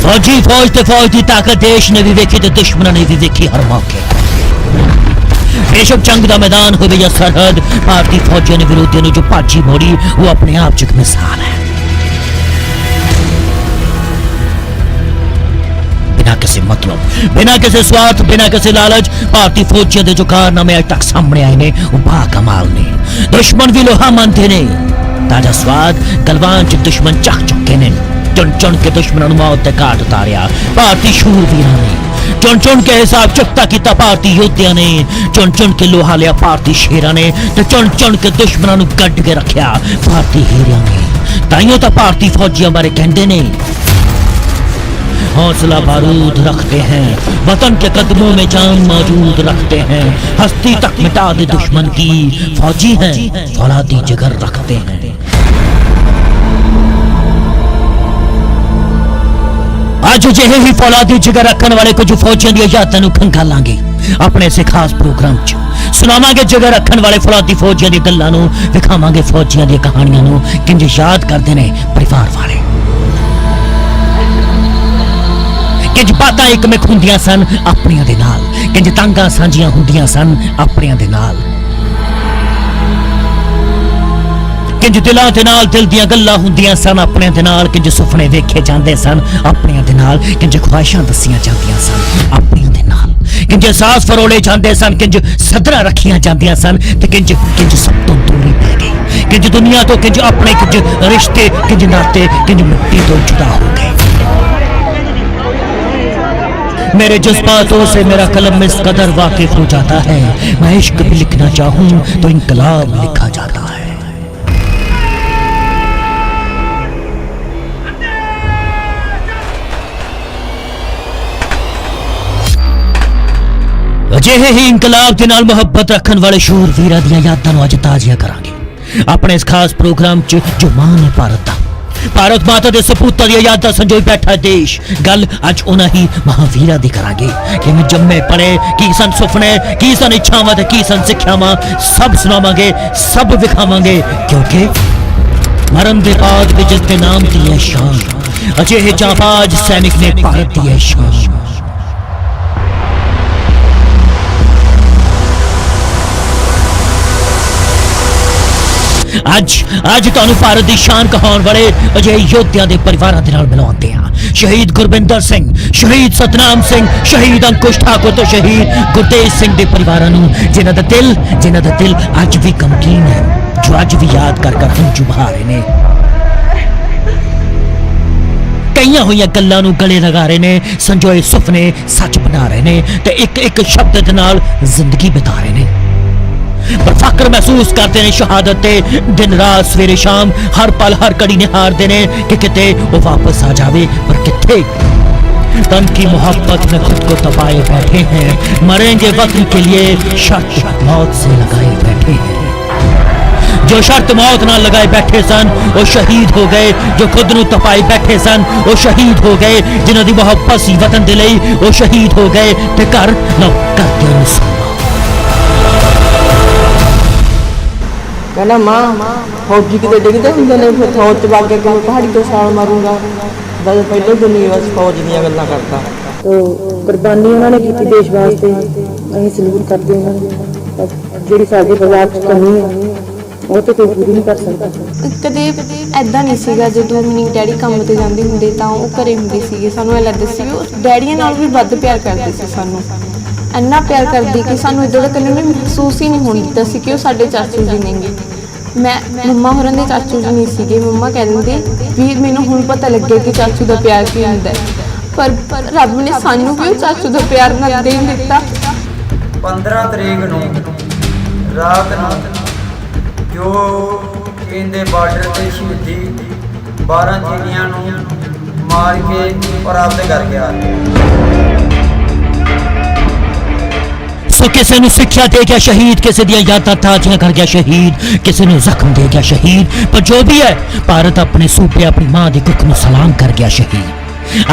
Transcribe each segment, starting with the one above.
फौजी फौज ते फौज की ताकत देश ने भी वेखी ते दुश्मन ने भी वेखी हर मौके। बेशक जंग का मैदान हो या सरहद, भारतीय फौजियों ने विरोधियों ने जो भाजी मोड़ी वो अपने आप च एक मिसाल है। बिना किसी मतलब, बिना किसी स्वार्थ, बिना किसी लालच, भारतीय फौजियों के जो कारनामे अज तक सामने आए ने वो बाकमाल ने। दुश्मन भी लोहा मानते ने। ताजा स्वाद गलवान च दुश्मन चख चुके ने। चुन चुन के दुश्मनों मौत ते घाट उतारिया भारतीय शूरवीर ने। चुन चुन के हिसाब चुकता किया भारतीय योद्धिया ने। चुन चुन के लोहा लिया भारतीय शेरा ने। ते चुन चुन के दुश्मनों गड्ढ के रखा भारतीय हीरिया ने। ताइयों तो भारतीय फौजियों बारे कहते ने, हौसला बारूद रखते हैं, वतन के कदमों में जान मौजूद रखते हैं, हस्ती तक मिटा दे दुश्मन की, फौजी हैं फौलादी जिगर रखते हैं। आज अजिहे ही फौलादी जिगर रखने वाले कुछ फौजियों की यादां नूं खंगालांगे अपने इस खास प्रोग्राम च। सुनावांगे जिगर रखने वाले फौलादी फौजियों की गल्लां नूं, विखावांगे फौजियों दी कहानियां नूं, किंज याद करते ने परिवार वाले। किंज बातां एक मिक हुंदियां सन अपनियां दे नाल, किंज तांगां सांझियां हुंदियां सन अपनियां दे नाल, किंज दिलां दे नाल दिल दियां गल्लां हुंदियां सन अपनियां दे नाल, किंज सुपने वेखे जांदे सन अपनियां दे नाल, किंज ख्वाहिशां दसियां जांदियां सन अपनियां दे नाल, किंज एहसास फरोले जांदे सन, किंज सदरां रखियां जांदियां सन ते किंज किंज सब तो दूरी पै गई, किंज दुनिया तो, किंज अपने, किंज रिश्ते, किंज नाते, किंज मिट्टी तो जुदा हो गए। मेरे जज्बातों से मेरा कलम इस कदर वाकिफ हो जाता है, मैं इश्क भी लिखना चाहूं तो इनकलाब लिखा जाता है। अजिहे ही इनकलाब दे नाल मुहब्बत रखने वाले शूरवीरां दियां यादां नूं अज ताज़ियां करांगे अपने इस खास प्रोग्राम च जो मां ने भारत दा, भारत माता के सपूतां दी यादां संजोई बैठा देश। गल अज उन्हां ही महावीरां दी करांगे कि मैं जम्मे पड़े की सन सुपने, की सन इच्छावां ते की सन सिक्ख्यावां, सब सुनावांगे, सब विखावांगे, क्योंकि मरण दे बाद भी जिसके नाम दी है शान, अजिहे जांबाज सैनिक ने भारत दी है शान। अज अज तुहानू भारत की शान कहाउण वाले अजिहे योद्धियां दे परिवारां दे नाल मिलाउंदे हां। शहीद गुरबिंदर सिंह, शहीद सतनाम सिंह, शहीद अंकुश ठाकुर तो शहीद गुरतेज सिंह दे परिवारां नूं जिन्हां दा दिल अज भी गमगीन है, जो अज भी याद कर कर हंझू बहा रहे ने। कईयां होईयां गल्लां नूं गले लगा रहे ने, संजोए सुपने सच बना रहे ने ते एक एक शब्द दे नाल जिंदगी बिता रहे ने। पर फक्र महसूस करते हैं शहादत ते, दिन रात सवेरे शाम हर पल हर घड़ी निहारते ने कि किते वो वापस आ जावे, पर किथे। तन की मोहब्बत में खुद को तपाए बैठे हैं, मरेंगे वतन के लिए शर्त मौत से लगाए बैठे हैं। जो शर्त मौत ना लगाए बैठे सन वो शहीद हो गए, जो खुद नूं तपाए बैठे सन वो शहीद हो गए, जिन्हां दी मोहब्बत सी वतन दे लई वो शहीद हो गए ते घर ना करदे ने। कहना माँ फौजी कितने डिगते होंगे ने, फिर फौज च भाग के मैं पहाड़ी तो छाल मारूंगा। बस पहले दिन ही बस फौज दी गल्लां करता। तो कुर्बानी उन्होंने की देश वास्ते, असीं सलूट करते हैं। जिहड़ी साडी परिवार च कमी है वो तो कोई पूरी नहीं कर सकता। कदे ऐदा नहीं सीगा, जदों मेरे डैडी काम ते जांदे हुंदे तां ओह घरे हुंदे सीगे, सानूं लगदा सी ओह डैडीਆਂ नाल भी ਵੱਧ प्यार करदे सी, सानूं ਇੰਨਾ प्यार करदी कि सानूं इदां दा कਦੇ महसूस ही नहीं होण दित्ता सी कि ओह साडे चाचू जी नेंगे। मैं मम्मा होरां दे चाचू जी नहीं सीगे, मम्मा कह दिंदे भी मैनूं हुण पता लगे कि चाचू दा प्यार की हुंदा है, पर रब ने सानूं भी चाचू दा प्यार ना दे दित्ता। 15 तरीक नूं रात नूं जो केंद्र बार्डर ते शहीदी 12 जनियां नूं मार के प्राप्त कर गया। सो किसी ने सिक्ख्या दे गया शहीद, किसी दियां यादां ताज़ियां कर गया शहीद, किसी ने जख्म दे गया शहीद, पर जो भी है भारत अपने सूबे अपनी मां दी कुख नूं सलाम कर गया शहीद।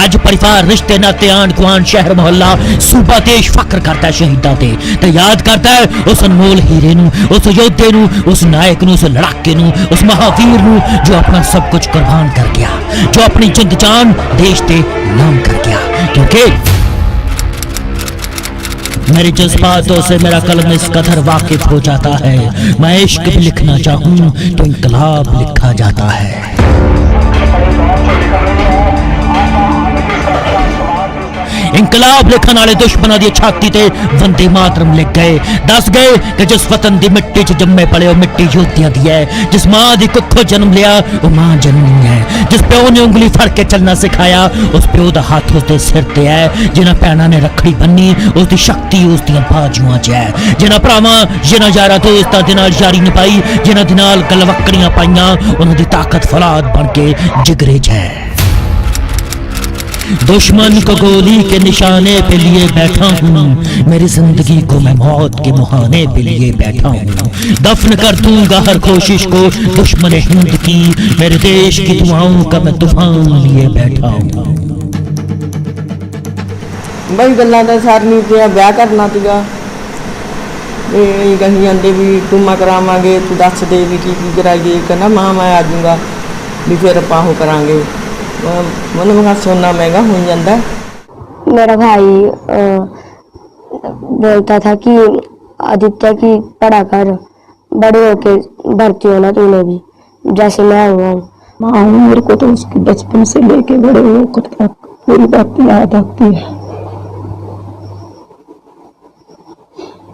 ਅੱਜ परिवार रिश्ते नाते आंढ गुआंढ शहर मोहल्ला सूबा देश फख्र करता है शहीदों ते याद करता है उस अनमोल हीरे नू, उस योद्धे नू, उस नायक नू, उस लड़ाके नू, उस महावीर नू जो अपना सब कुछ कुर्बान कर गया, जो अपनी जिंद जान देश के नाम कर गया। क्योंकि मेरे जज्बातों से मेरा कलम इस कदर वाकिफ हो जाता है, मैं इश्क भी लिखना चाहूं तो इनकलाब लिखा जाता है। इनकलाब लिखण वाले दुश्मनों की छाती ते वंदे मातरम लिख गए, दस गए कि जिस वतन की मिट्टी च जम्मे पले वो मिट्टी योद्धियां दी है, जिस मां की कुखों जन्म लिया वो मां जननी है, जिस प्यो ने उंगली फड़ के चलना सिखाया उस प्यो का हाथ उसके सिर ते है, जिन्हां भैणां ने रखड़ी बन्नी उसकी शक्ति उसदियां बाजुआं च है, जिन्हां भरावां जिन्हां यारां दोस्तां दे नाल यारी निभाई, जिन्हां दे नाल गलवक्कड़ियां पाईयां, उन्हां दी ताकत फौलाद बन के जिगरे च है। दुश्मन को गोली के निशाने पे लिए बैठा हूँ, मेरी जिंदगी को मैं मौत के मुहाने पे लिए बैठा हूँ, दफन कर दूंगा हर कोशिश को दुश्मन हिंद की, मेरे देश की दुआओं का मैं तूफान लिए बैठा हूँ। बई गल्लां दा सारनी ते ब्याह करना सीगा, कही जाते भी टूमा करावांगे, तू दस दे भी की कराइए, कहना मां मैं आ जाऊंगा भी फिर आपां ओह करांगे। मैंने कहा सोना महंगा हो जाता। मेरा भाई बोलता था कि आदित्य की पढ़ा कर, बड़े होके भर्ती होना तूने भी जैसे मैं हुआ हूँ। माँ मेरे को तो उसकी बचपन से लेके बड़े होकर तक पूरी बात याद आती है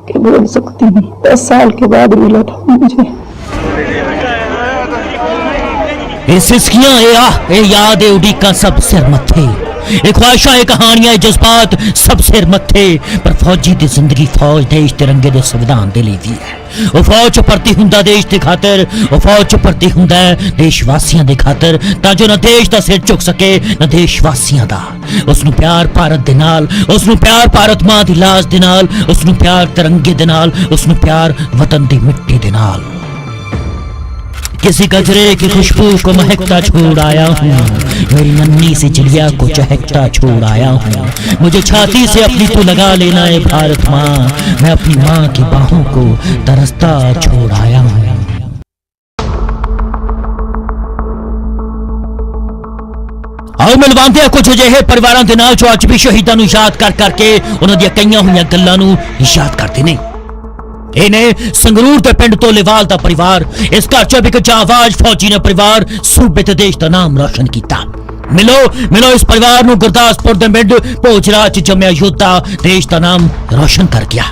कि बोल सकती नहीं। 10 साल के बाद मिला था मुझे। सिसकियां ए याद ए उड़ीका सब सिर मथे, एक ख्वाहिशां ए कहानियां जज्बात सब सिर मथे, पर फौजी दी जिंदगी फौज देश तिरंगे दे संविधान दे लिए है। वो फौज च भर्ती हुंदा देश दे खातर, वो फौज च भर्ती हुंदा है देशवासियां दे खातर, तां जो ना देश दा सिर झुक सके ना देशवासियां दा। उसनू प्यार भारत दे नाल, उसनू प्यार भारत मां दी लाश दे नाल, उसनू प्यार तिरंगे दे नाल, उसनू प्यार वतन दी मिट्टी दे नाल। किसी गजरे की खुशबू को महकता छोड़ आया हूँ, मेरी नन्ही सी चिड़िया को चहकता छोड़ आया हूँ, मुझे छाती से अपनी तू लगा लेना है भारत माँ, मैं अपनी माँ की बाहों को तरसता छोड़ आया हूँ। आओ मिलवांदे कुछ अजिहे परिवारां दे नाल जो अज भी शहीदां नूं याद कर करके उन्हां दी कईयां होईयां गल्लां नूं याद करदे ने। इन्हें संगरूर के पिंड तोलेवाल का परिवार, इस घर च एक जांबाज फौजी ने परिवार सूबे ते देश का नाम रोशन किया। मिलो मिलो इस परिवार नूं गुरदासपुर दे पिंड भोजरा च जम्मिया योद्धा देश का नाम रोशन कर गया।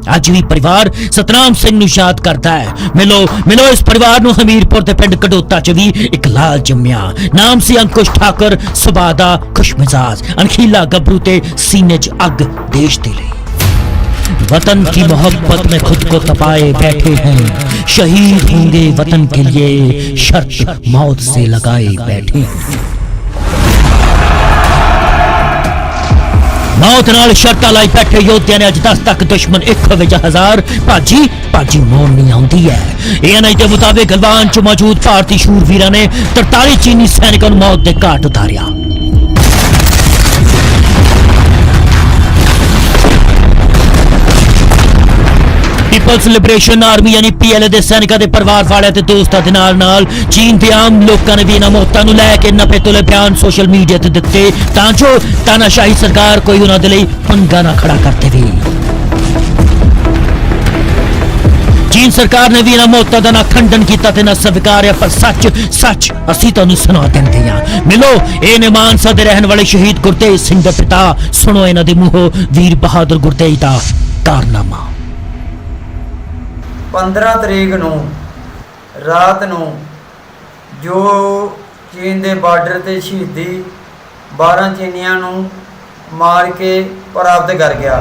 अज भी परिवार सतनाम सिंह नूं याद करता है। मिलो मिलो इस परिवार नूं हमीरपुर दे पिंड कडोता च भी एक लाल जम्मिया, नाम सी अंकुश ठाकर, सुबादा खुशमिजाज अनखीला गबरू ते सीने च अग देश दे लई। वतन की मोहब्बत में खुद को तपाए बैठे हैं, शहीद होंगे वतन के लिए शर्त मौत से लगाए बैठे हैं। मौत नाल शर्तां लाई बैठे योद्धियां ने अज 10 तक दुश्मन 51,000 भाजी मोड़ नहीं आउंदी है। एएनआई के मुताबिक गलवान च मौजूद भारतीय शूरवीरां ने 43 चीनी सैनिकों नूं मौत दे घाट उतारिया। पीपल्स लिबरेशन आर्मी यानी पीएलए दे सैनिकों के परिवार वाले ते दोस्तां दे नाल चीन दे आम लोकां ने भी इन्हां मौतां नूं लैके 90 तोले बयान सोशल मीडिया ते दित्ते तां जो तानाशाही सरकार कोई उन्हां दे लई पंगा ना खड़ा कर देवे। चीन सरकार ने भी इन्हां मौतां दा ना खंडन कीता ते ना स्वीकारिया, पर सच असीं तुहानूं सुना दिंदे हां। मिलो ये ने मानसा दे रहन वाले शहीद गुरतेज सिंह दे पिता, सुनो इन्हां दे मूंहों वीर बहादुर गुरतेज दा कारनामा। 15 तरीक नूं रात नूं जो चीन दे बार्डर ते शहीदी 12 चीनियां नूं मार के प्राप्त कर गया।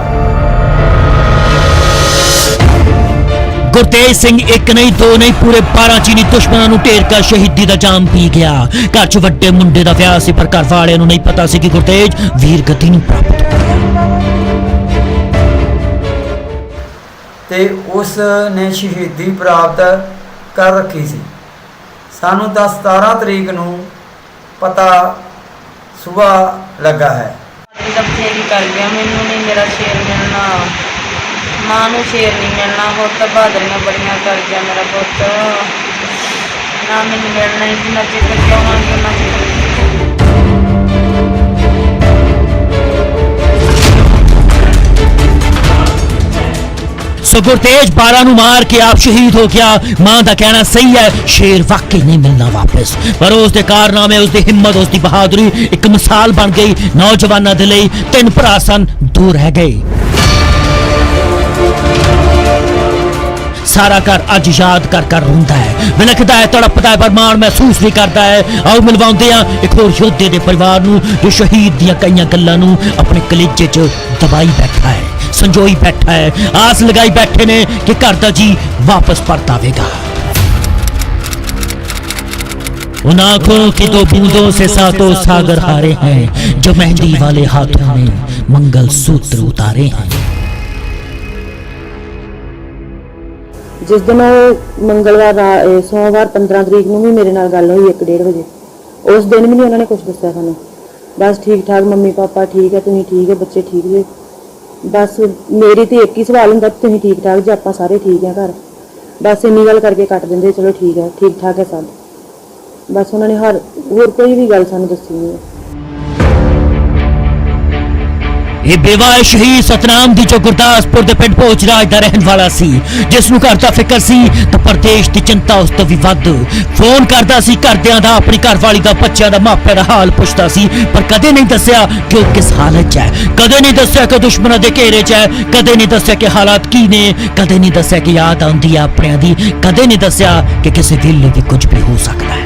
गुरतेज सिंह एक नहीं दो नहीं पूरे 12 चीनी दुश्मनों नूं ढेर कर शहीदी दा जाम पी गया। घर च वड्डे मुंडे दा विआह सी, पर घर वालियां नूं नहीं पता सी कि गुरतेज वीर गति नूं प्राप्त होया ते उस ने शहीदी प्राप्त कर रखी सी। सानू 17 तरीक नूं पता ਸੁਭਾਅ ਲੱਗਾ ਹੈ। ਬੱਚੇ ਵੀ ਕਰ ਗਿਆ, ਮੈਨੂੰ ਨਹੀਂ ਮੇਰਾ ਸ਼ੇਰ ਮਿਲਣਾ, ਮਾਂ ਨੂੰ ਸ਼ੇਰ ਨਹੀਂ ਮਿਲਣਾ, ਪੁੱਤ ਬਹਾਦਰੀਆਂ ਬੜੀਆਂ ਕਰ ਗਿਆ ਮੇਰਾ ਪੁੱਤ, ਨਾ ਮੈਨੂੰ ਮਿਲਣਾ ਹੀ, ਜਿੰਨਾ ਚਿਰ ਜਿਉਵਾਂਗੀ ਉਹਨਾਂ ਚਿਰ। ਸੋ ਗੁਰਤੇਜ ਬਾਰਾ ਨੂੰ ਮਾਰ ਕੇ ਆਪ ਸ਼ਹੀਦ ਹੋ ਗਿਆ। ਮਾਂ ਦਾ ਕਹਿਣਾ ਸਹੀ ਹੈ, ਸ਼ੇਰ ਵਾਕਈ ਨਹੀਂ ਮਿਲਣਾ ਵਾਪਸ, ਪਰ ਉਸ ਦੇ ਕਾਰਨਾਮੇ, ਉਸ ਦੀ ਹਿੰਮਤ, ਉਸ ਦੀ ਬਹਾਦਰੀ ਇੱਕ ਮਿਸਾਲ ਬਣ ਗਈ ਨੌਜਵਾਨਾਂ ਦੇ ਲਈ। 3 ਭਰਾ ਸਨ, 2 ਰਹਿ ਗਏ। ਸਾਰਾ ਘਰ ਅੱਜ ਯਾਦ ਕਰ ਰੋਂਦਾ ਹੈ, ਵਿਲਖਦਾ ਹੈ, ਤੜਪਦਾ ਹੈ, ਪਰ ਮਾਣ ਮਹਿਸੂਸ ਵੀ ਕਰਦਾ ਹੈ। ਆਓ ਮਿਲਵਾਉਂਦੇ ਹਾਂ ਇੱਕ ਹੋਰ ਯੋਧੇ ਦੇ ਪਰਿਵਾਰ ਨੂੰ ਜੋ ਸ਼ਹੀਦ ਦੀਆਂ ਕਈਆਂ ਗੱਲਾਂ ਨੂੰ ਆਪਣੇ ਕਲੇਜੇ 'ਚ ਦਬਾਈ ਬੈਠਾ ਹੈ, ਸੰਜੋਈ ਬੈਠਾ ਹੈ, ਆਸ ਲਗਾਈ ਬੈਠੇ ਨੇ ਕਿ ਘਰ ਦਾ ਜੀ ਵਾਪਸ ਪਰਤ ਆਵੇਗਾ। उन आंखों की 2 बूंदों से सातों सागर हारे हैं, जो मेहंदी वाले हाथों में मंगल सूत्र उतारे हैं। जिस दिन ਉਹ ਮੰਗਲਵਾਰ ਸੋਮਵਾਰ 15 ਤਰੀਕ ਨੂੰ ਵੀ ਮੇਰੇ ਨਾਲ ਗੱਲ ਹੋਈ 1:30 ਵਜੇ। ਉਸ ਦਿਨ ਵੀ ਨਹੀਂ ਉਹਨਾਂ ਨੇ ਕੁਝ ਦੱਸਿਆ ਸਾਨੂੰ, ਬਸ ਠੀਕ ਠਾਕ ਮੰਮੀ ਪਾਪਾ ਠੀਕ ਹੈ, ਤੁਸੀਂ ਠੀਕ ਹੈ, ਬੱਚੇ ਠੀਕ ਨੇ। ਬਸ ਮੇਰੀ ਤੇ ਇੱਕ ਹੀ ਸਵਾਲ ਹੁੰਦਾ, ਤੁਸੀਂ ਠੀਕ ਠਾਕ ਜੀ, ਆਪਾਂ ਸਾਰੇ ਠੀਕ ਆ ਘਰ, ਬਸ ਇੰਨੀ ਗੱਲ ਕਰਕੇ ਕੱਟ ਦਿੰਦੇ, ਚਲੋ ਠੀਕ ਹੈ, ਠੀਕ ਠਾਕ ਹੈ ਸਭ। ਬਸ ਉਹਨਾਂ ਨੇ ਹੋਰ ਕੋਈ ਵੀ ਗੱਲ ਸਾਨੂੰ ਦੱਸੀ ਨਹੀਂ। ਇਹ ਬੇਵਾ ਸ਼ਹੀਦ ਸਤਨਾਮ ਦੀ ਜੋ ਗੁਰਦਾਸਪੁਰ ਦੇ ਪਿੰਡ ਭੋਜਰਾਜ ਦਾ ਰਹਿਣ ਵਾਲਾ ਸੀ, ਜਿਸ ਨੂੰ ਘਰ ਦਾ ਫਿਕਰ ਸੀ ਤਾਂ ਪ੍ਰਦੇਸ਼ ਦੀ ਚਿੰਤਾ ਉਸ ਤੋਂ ਵੀ ਵੱਧ। ਫੋਨ ਕਰਦਾ ਸੀ ਘਰਦਿਆਂ ਦਾ, ਆਪਣੀ ਘਰਵਾਲੀ ਦਾ, ਬੱਚਿਆਂ ਦਾ, ਮਾਪਿਆਂ ਦਾ ਹਾਲ ਪੁੱਛਦਾ ਸੀ, ਪਰ ਕਦੇ ਨਹੀਂ ਦੱਸਿਆ ਕਿ ਉਹ ਕਿਸ ਹਾਲਤ 'ਚ ਹੈ, ਕਦੇ ਨਹੀਂ ਦੱਸਿਆ ਕਿ ਦੁਸ਼ਮਣਾਂ ਦੇ ਘੇਰੇ 'ਚ ਹੈ, ਕਦੇ ਨਹੀਂ ਦੱਸਿਆ ਕਿ ਹਾਲਾਤ ਕੀ ਨੇ, ਕਦੇ ਨਹੀਂ ਦੱਸਿਆ ਕਿ ਯਾਦ ਆਉਂਦੀ ਹੈ ਆਪਣਿਆਂ ਦੀ, ਕਦੇ ਨਹੀਂ ਦੱਸਿਆ ਕਿ ਕਿਸੇ ਵੇਲੇ ਵੀ ਕੁਝ ਵੀ ਹੋ ਸਕਦਾ ਹੈ।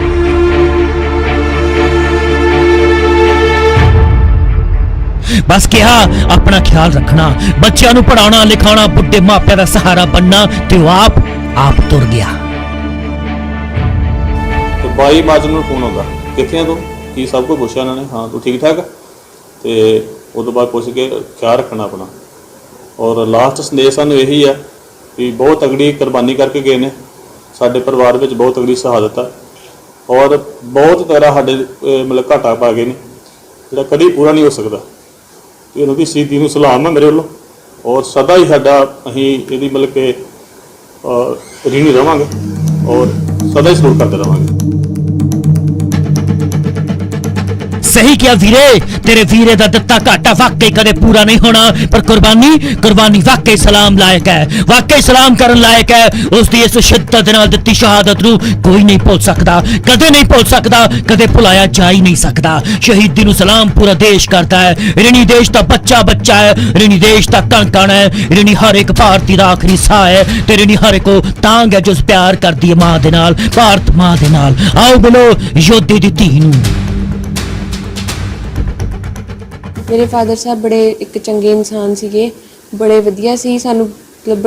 बस कहा अपना ख्याल रखना, बच्चों को पढ़ाना लिखाना, बुढ़े मापिया का सहारा बनना, ते आप तुर गया। तो 22 मार्च ਨੂੰ ਫੋਨ ਆਉਂਦਾ, ਕਿੱਥੇ ਆ ਤੂੰ, ਕੀ ਸਭ ਕੁਝ ਪੁੱਛਿਆ ਉਹਨਾਂ ਨੇ, ਹਾਂ ਤੂੰ ਠੀਕ ਠਾਕ, ਤੇ ਉਸ ਤੋਂ ਬਾਅਦ ਪੁੱਛ ਕੇ ਖਿਆਲ ਰੱਖਣਾ ਆਪਣਾ। ਔਰ ਲਾਸਟ ਸੰਦੇਸ਼ ਸਾਨੂੰ ਇਹੀ ਆ ਕਿ ਬਹੁਤ ਤਗੜੀ ਕੁਰਬਾਨੀ ਕਰਕੇ ਗਏ ਨੇ, ਸਾਡੇ ਪਰਿਵਾਰ ਵਿੱਚ ਬਹੁਤ ਤਗੜੀ ਸ਼ਹਾਦਤ ਆ, ਔਰ ਬਹੁਤ ਤਗੜਾ ਸਾਡੇ ਮਤਲਬ ਘਾਟਾ ਪਾ ਗਏ ਨੇ ਜਿਹੜਾ ਕਦੇ ਪੂਰਾ ਨਹੀਂ ਹੋ ਸਕਦਾ। ਇਹਨਾਂ ਦੀ ਸ਼ਹੀਦੀ ਨੂੰ ਸਲਾਮ ਹੈ ਮੇਰੇ ਵੱਲੋਂ, ਔਰ ਸਦਾ ਹੀ ਸਾਡਾ ਅਸੀਂ ਇਹਦੀ ਮਤਲਬ ਕਿ ऋणी रहांगे और सदा ही सलूट करते रहांगे। सही किया वीरे, तेरे वीरे दा दिता घाटा वाकई कदे पूरा नहीं होना, पर कुर्बानी वाकई सलाम लायक है, वाकई सलाम करन लायक है। उसकी इस शिद्दत नाल दित्ती शहादत नूं कोई नहीं भुल सकता, कदे नहीं भुल सकता, कदे भुलाया जा ही नहीं सकता। शहीदी नूं सलाम पूरा देश करता है। ऋणी देश दा बच्चा बच्चा है, ऋणी देश दा कण कण है, ऋणी हर एक भारती दा आखिरी साह है, ते ऋणी हर एक तांग है जो प्यार करदी है मां दे नाल, भारत मां दे नाल। आओ बोलो योद्धे दी धी नूं। मेरे फादर साहब बड़े एक चंगे इंसान सीगे, बड़े वधिया सी, सानू मतलब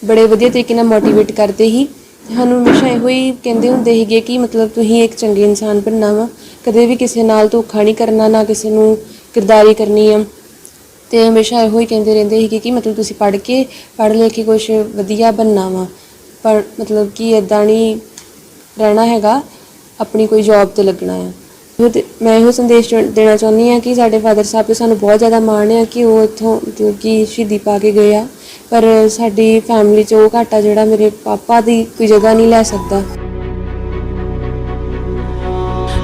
बड़े वधिया तरीके नाल मोटिवेट करते ही, सानू हमेशा इहो ही कहंदे हुंदे सीगे कि मतलब तुसीं एक चंगे इंसान बनना वा, कदे भी किसी नाल धोखा नहीं करना, ना किसी नूं किरदारी करनी आ। ते हमेशा इहो ही कहंदे रहिंदे सीगे कि मतलब तुसीं पढ़ लिख के कुछ वधिया बनना वा, पर मतलब कि इदां नहीं रहना हैगा, अपनी कोई जॉब ते लगना है। मैं यो संदेश देना चाहती हाँ कि साढ़े फादर साहब से सानू बहुत ज़्यादा माण है कि वो इत्थों मतलब कि शहीदी पा के गए आ, पर साडी फैमिली च वो घाटा जिहड़ा मेरे पापा दी कोई जगह नहीं लै सकदा।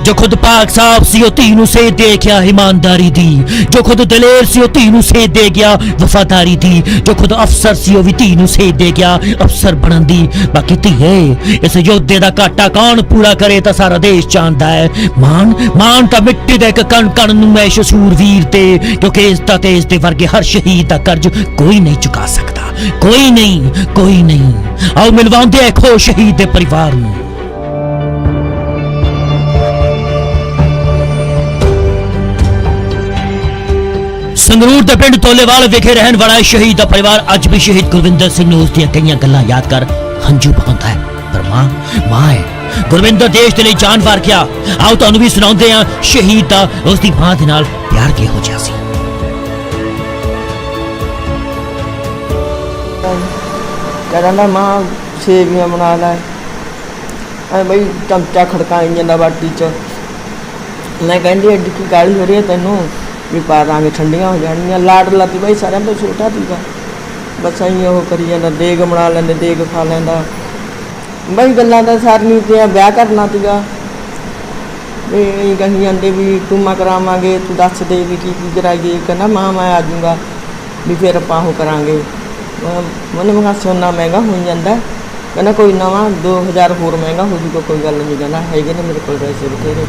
जो खुद पाक साहब सी धी नूं सेध दे गया ईमानदारी दी, जो खुद दलेर सी धी नूं सेध दे गया वफादारी दी, जो खुद अफसर सी भी धी नूं सेध दे गया अफसर बनन दी। बाकी धीए इस योद्धे दा घाटा कौन पूरा करे तां सारा देश जानदा है। मान तां मिट्टी दे इक कण कण नूं मैं शूरवीर ते, क्योंकि इस दा ते इस दे वर्गे हर शहीद दा कर्ज कोई नहीं चुका सकता, कोई नहीं। आओ मिलवाउंदे इक होर शहीद दे परिवार नूं। संगरूर के पिंड तोलेवाल विखे रहने वाला शहीद का परिवार अज भी शहीद गुरविंदर सिंह ने उसदियां कई गल्लां याद कर हंझू बहाता है, पर मां है। गुरविंदर देश के लिए जान वार गया। आओ तुहानूं भी सुणाउंदे हां शहीद दा उसदी मां दे नाल प्यार किहो जिहा सी। कहना मां सेवियां बना लै, बई चमचा खड़काई जांदा बाटी च, मैं कहती एड्डी की काली हो रही है तेनों भी पा दांगे ठंडियां हो जानियां लाड लाती भाई सारे तो छोटा सीगा बस अं वो करी जाता देग बना लेंदे देग खा लेंदा बई गल्लां तां सारियां ते ब्याह करना सीगा भी कही जाते भी टूमा करावांगे तू दस दे भी की कराइए कहना मां मैं आ जाऊँगा भी फिर आपां वो करांगे मैंने मैं सोना महंगा हो जाता कहना कोई ना 2000 होर महंगा हो जूगा कोई गल नहीं कहना है ने मेरे को पैसे बथेरे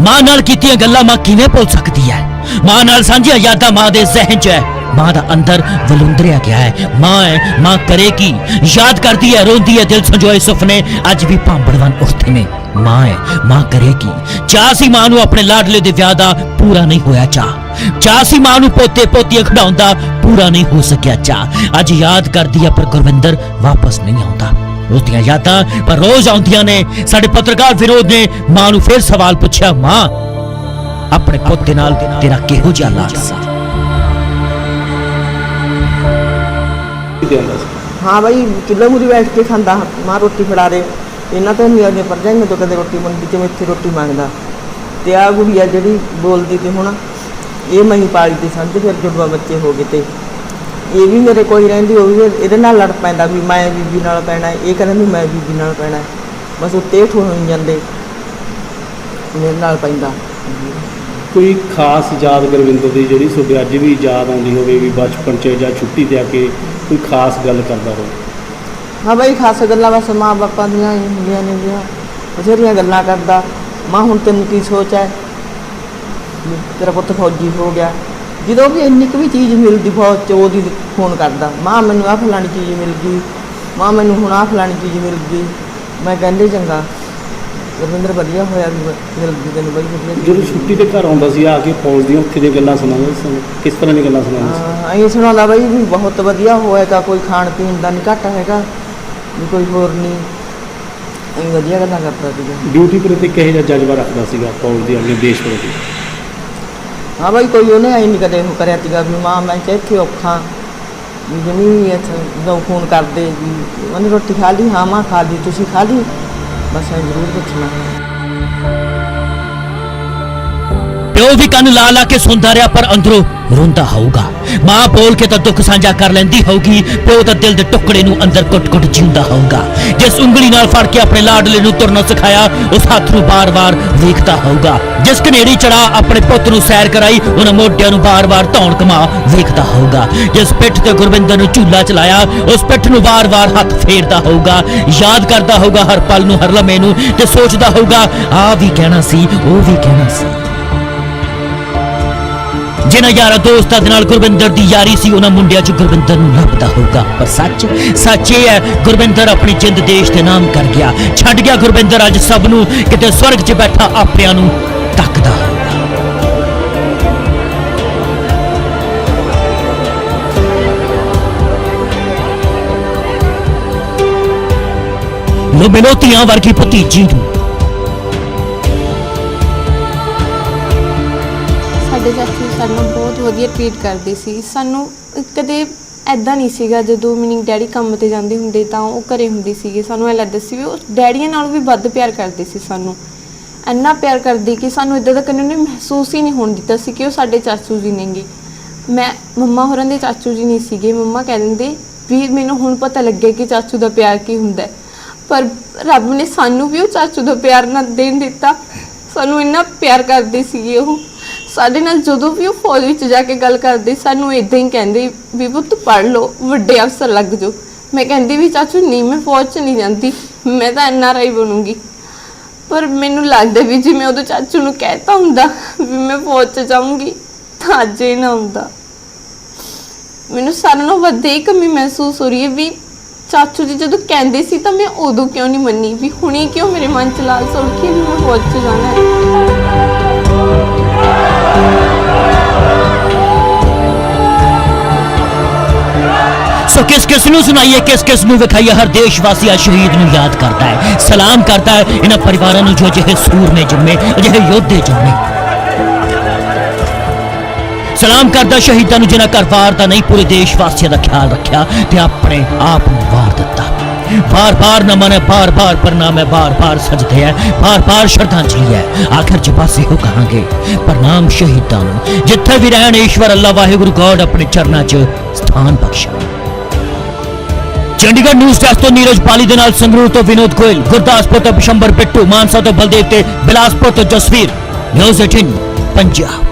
मां नाल कीतियां गल्लां मां किवें भुल सकदी है मां नाल सांझियां यादां मां दे जहन च है मां दा अंदर वलुंदरिया गया है मां करेगी याद करती है रोंदी है दिल संजोए सुपने अज भी भांबड़वन उठते ने मां है मां करेगी चाह सी मां नू अपने लाडले दे विआह दा पूरा नहीं होया चाह सी मां नू पोते पोतियां खिडाउंदा पूरा नहीं हो सकिया चाह अज याद करदी है पर गुरविंदर वापस नहीं आउंदा उसदियां यादां पर रोज आउंदियां ने साडे पत्रकार विरोध ने मां नू फिर सवाल पुछया मां अपने पोते नाल तेरा किहो जिहा लाड सी हाँ भाई चूल्हे मूरी बैठ के खांदा मां रोटी फड़ा दे इन्ना तो नहीं आगे पर जाएंगे तो कदे रोटी मंडी च इत्थे रोटी मंगदा ते आ गुड़िया जिहड़ी बोलदी ते हुण ये मैं ही पाली ती समझ फिर जुड़वा बच्चे हो गए थे ये भी मेरे कोल रहिंदी वो भी इहदे नाल लड़ पैंदा भी मैं बीबी नाल पैना ये कहदा भी मैं बीबी नाल पैना बस उत्ते ठो हो जांदे मेरे नाल पैंदा कोई खास याद गुरविंदर दी जिहड़ी तुहाडे अज भी याद आउंदी होवे भी बचपन च जां छुट्टी ते आके कोई खास गल करदा हो हाँ भाई खास गल्लां बस माँ बापा दियां ही हुंदियां ने जियां बथेरियां गल्लां करदा मां हुण तैनूं की सोच है तेरा पुत्त फौजी हो गया जो भी इन्नी भी चीज़ मिलती फौज च वो फोन करता मां मैनू आ फलानी चीज़ मिल गई मां मैनू हुण आ फलानी चीज़ मिल गई मैं कहंदे चंगा गुरविंदर वधिया होया भी मिल गई तैनूं बड़ी वधिया जो छुट्टी ते घर आउंदा सी आके फौज दी उत्थे दी गल्लां सुणांदा किस तरह दी गल्लां सुणांदा अं सुणांदा बई भी बहुत वधिया होएगा कोई खाण पीण दा नहीं घट हैगा भी कोई होर नहीं अं वधिया गल्लां करदा सीगा ड्यूटी प्रति किहो जिहा जज्बा रखदा सीगा फौज दी अपने देश प्रति हाँ भाई कोई उन्हें आई नहीं कदे वो कराया सीगा भी मां मैं इत्थे औखा भी जमी इत्थे फोन कर दे भी उन्हें रोटी खा ली हाँ मां खा ली तुसीं खा ली बस जरूर पुछना प्यो भी कन ला ला के सुनता रहा पर अंदरों रोंदा होगा मां बोल के तो दुख साझा कर लेंदी होगी प्यो तो दिल दे टुकड़े नू अंदर कुट कुट जींदा होगा जिस उंगली नाल फड़ के अपने लाडले नू तुरना सिखाया उस हाथ नू बार बार वेखदा होगा जिस कनेड़ी चढ़ा अपने पुੱਤ नू सैर कराई उन्हां मोढियां नू बार बार धौण कमा वेखदा होगा जिस पिठ ते गुरविंदर नू झूला चलाया उस पिठ नू बार बार हाथ फेरदा होगा याद करदा होगा हर पल नू हर लम्हे नू ते सोचदा होगा आ भी कहना सी ओ भी कहना सी जिन्हां यारा दोस्तां दे नाल गुरविंदर दी यारी सी उन्हां मुंडियां च गुरविंदर नूं लभदा होगा पर सच ये है गुरविंदर अपनी जिंद देश दे नाम कर गया छड्ड गया गुरविंदर अज सब नूं किते स्वर्ग च बैठा आपणियां नूं तकदा लो मिलो धीआं वर्गी भतीजी नूं ਸਾਡੇ ਚਾਚੂ ਸਾਨੂੰ ਬਹੁਤ ਵਧੀਆ ਟ੍ਰੀਟ ਕਰਦੇ ਸੀ ਸਾਨੂੰ ਕਦੇ ਐਦਾਂ ਨਹੀਂ ਸੀਗਾ ਜਦੋਂ ਮੀਨਿੰਗ ਡੈਡੀ ਕੰਮ ਤੇ ਜਾਂਦੇ ਹੁੰਦੇ ਤਾਂ ਉਹ ਘਰੇ ਹੁੰਦੇ ਸੀਗੇ ਸਾਨੂੰ ਇਹ ਲੱਗਦਾ ਸੀ ਵੀ ਉਹ ਡੈਡੀਆਂ ਨਾਲੋਂ ਵੀ ਵੱਧ ਪਿਆਰ ਕਰਦੇ ਸੀ ਸਾਨੂੰ ਇੰਨਾ ਪਿਆਰ ਕਰਦੇ ਕਿ ਸਾਨੂੰ ਇਦਾਂ ਦਾ ਕਦੇ ਉਹਨੇ ਮਹਿਸੂਸ ਹੀ ਨਹੀਂ ਹੋਣ ਦਿੱਤਾ ਸੀ ਕਿ ਉਹ ਸਾਡੇ ਚਾਚੂ ਜੀ ਨੇਗੇ ਮੈਂ ਮੰਮਾ ਹੋਰਾਂ ਦੇ ਚਾਚੂ ਜੀ ਨਹੀਂ ਸੀਗੇ ਮੰਮਾ ਕਹਿ ਦਿੰਦੇ ਵੀ ਮੈਨੂੰ ਹੁਣ ਪਤਾ ਲੱਗਿਆ ਕਿ ਚਾਚੂ ਦਾ ਪਿਆਰ ਕੀ ਹੁੰਦਾ ਪਰ ਰੱਬ ਨੇ ਸਾਨੂੰ ਵੀ ਉਹ ਚਾਚੂ ਦਾ ਪਿਆਰ ਨਾ ਦੇਣ ਦਿੱਤਾ ਸਾਨੂੰ ਇੰਨਾ ਪਿਆਰ ਕਰਦੇ ਸੀਗੇ ਉਹ ਸਾਡੇ ਨਾਲ ਜਦੋਂ ਵੀ ਉਹ ਫੌਜ ਵਿੱਚ ਜਾ ਕੇ ਗੱਲ ਕਰਦੇ ਸਾਨੂੰ ਇਦਾਂ ਹੀ ਕਹਿੰਦੇ ਵੀ ਪੁੱਤ ਪੜ੍ਹ ਲਓ ਵੱਡੇ ਅਫਸਰ ਲੱਗ ਜਾਓ ਮੈਂ ਕਹਿੰਦੀ ਵੀ ਚਾਚੂ ਨਹੀਂ ਮੈਂ ਫੌਜ 'ਚ ਨਹੀਂ ਜਾਂਦੀ ਮੈਂ ਤਾਂ NRI ਬਣੂੰਗੀ ਪਰ ਮੈਨੂੰ ਲੱਗਦਾ ਵੀ ਜੇ ਮੈਂ ਉਹਦੇ ਚਾਚੂ ਨੂੰ ਕਹਿਤਾ ਹੁੰਦਾ ਵੀ ਮੈਂ ਫੌਜ 'ਚ ਜਾਊਂਗੀ ਤਾਂ ਅੱਜ ਹੀ ਨਾ ਹੁੰਦਾ ਮੈਨੂੰ ਸਾਰਿਆਂ ਨਾਲੋਂ ਵੱਧ ਇਹ ਕਮੀ ਮਹਿਸੂਸ ਹੋ ਰਹੀ ਹੈ ਵੀ ਚਾਚੂ ਜੀ ਜਦੋਂ ਕਹਿੰਦੇ ਸੀ ਤਾਂ ਮੈਂ ਉਦੋਂ ਕਿਉਂ ਨਹੀਂ ਮੰਨੀ ਵੀ ਹੁਣੇ ਕਿਉਂ ਮੇਰੇ ਮਨ 'ਚ ਲਾਲ ਸੁਲਕੀ ਵੀ ਮੈਂ ਫੌਜ 'ਚ ਜਾਣਾ ਹੈ सो किस किस नूं सुनाइए किस किस नूं विखाइए हर देशवासी शहीद नूं याद करता है सलाम करता है इन्हां परिवारां नूं जो अजिहे सूरमे जम्मे अजिहे योद्धे जम्मे ਸਲਾਮ ਕਰਦਾ ਸ਼ਹੀਦਾਂ ਨੂੰ ਜਿਨ੍ਹਾਂ ਘਰ ਵਾਰ ਦਾ ਨਹੀਂ ਪੂਰੇ ਦੇਸ਼ ਵਾਸੀਆਂ ਦਾ ਖਿਆਲ ਰੱਖਿਆ ਤੇ ਆਪਣੇ ਆਪ ਨੂੰ ਵਾਰ ਦਿੱਤਾ। बार बार नमन है, बार बार प्रणाम है, बार बार सजदे है, बार बार श्रद्धांजलि है। आखिर च बस इहो कहांगे प्रणाम शहीदां नूं, जिथे भी रहण ईश्वर अल्लाह वाहिगुरु गॉड अपने चरनां च स्थान बख्शे। चंडीगढ़ न्यूज़ डेस्क तो नीरज पाली दे नाल संगरूर तो विनोद गोयल, गुरदासपुर तो बिशंबर बिट्टू, मानसा तो बलदेव ते बिलासपुर तो जसवीर। न्यूज़ 18 पंजाब।